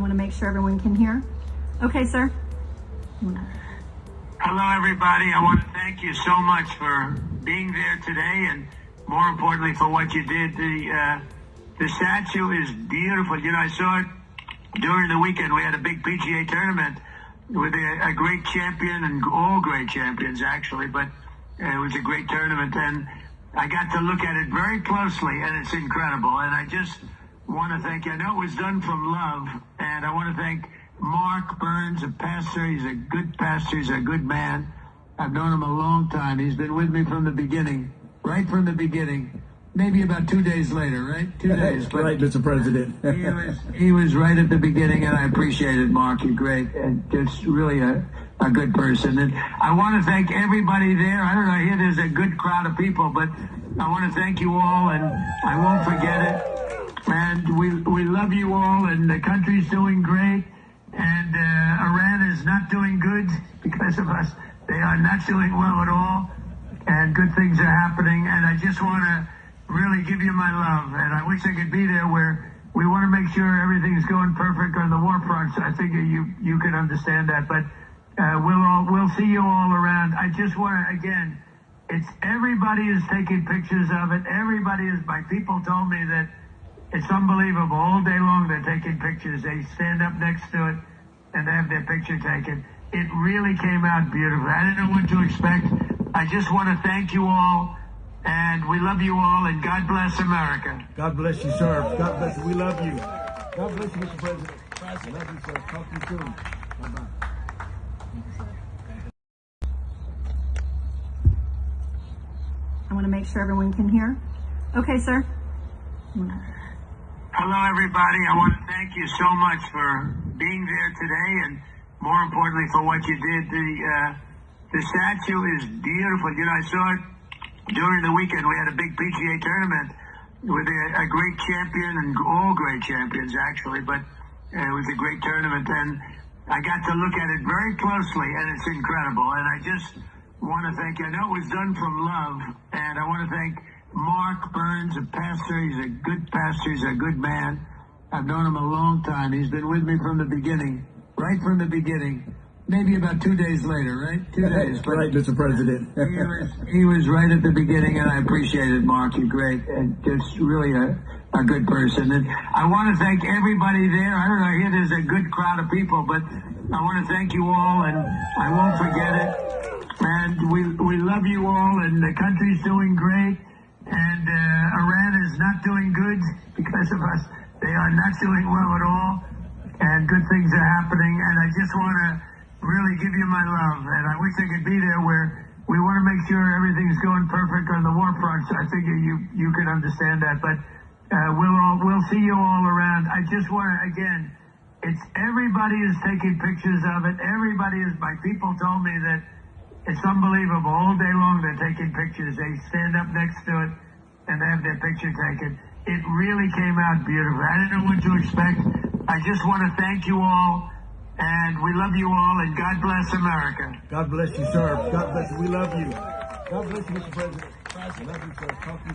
I want to make sure everyone can hear. Okay, sir. Hello, everybody. I want to thank you so much for being there today, and more importantly, for what you did. The statue is beautiful. You know, I saw it during the weekend. We had a big PGA tournament with a great champion, and all great champions, actually, but it was a great tournament, and I got to look at it very closely, and it's incredible. And I just want to thank you. I know it was done from love, and I want to thank Mark Burns, a pastor. He's a good pastor. He's a good man. I've known him a long time. He's been with me from the beginning, right from the beginning. Maybe about 2 days later, right? 2 days. But right, Mr. President. he was right at the beginning, and I appreciate it, Mark. You're great, and just really a good person. And I want to thank everybody there. I don't know, here there's a good crowd of people, but I want to thank you all, and I won't forget it. And we love you all, and the country's doing great, and Iran is not doing good because of us. They are not doing well at all, and good things are happening, and I just want to really give you my love, and I wish I could be there where we want to make sure everything's going perfect on the war front. So I think you can understand that, but we'll see you all around. I just want to, again, it's everybody is taking pictures of it. My people told me that it's unbelievable. All day long they're taking pictures. They stand up next to it and they have their picture taken. It really came out beautiful. I didn't know what to expect. I just want to thank you all. And we love you all, and God bless America. God bless you, sir. God bless you. We love you. God bless you, Mr. President. I love you, sir. Talk to you soon. Bye-bye. I want to make sure everyone can hear. Okay, sir. Hello, everybody. I want to thank you so much for being there today, and more importantly, for what you did. The statue is beautiful. You know, I saw it during the weekend. We had a big PGA tournament with a great champion, and all great champions, actually, but it was a great tournament, and I got to look at it very closely, and it's incredible. And I just want to thank you. I know it was done from love, and I want to thank Mark Burns, a pastor. He's a good pastor. He's a good man. I've known him a long time. He's been with me from the beginning, right from the beginning. Maybe about 2 days later, right? 2 days. But right, Mr. President. he was right at the beginning, and I appreciate it, Mark. You're great, and just really a good person. And I want to thank everybody there. I don't know, here there's a good crowd of people, but I want to thank you all, and I won't forget it. And we love you all, and the country's doing great, and Iran is not doing good because of us. They are not doing well at all, and good things are happening, and I just want to really give you my love, and I wish I could be there where we want to make sure everything's going perfect on the war front. So I think you can understand that, but we'll see you all around. I just want to, again, it's everybody is taking pictures of it. My people told me that it's unbelievable. All day long they're taking pictures. They stand up next to it and they have their picture taken. It really came out beautiful. I didn't know what to expect. I just want to thank you all. And we love you all, and God bless America. God bless you, sir. God bless you. We love you. God bless you, Mr. President. I love you, sir. Talk to you soon.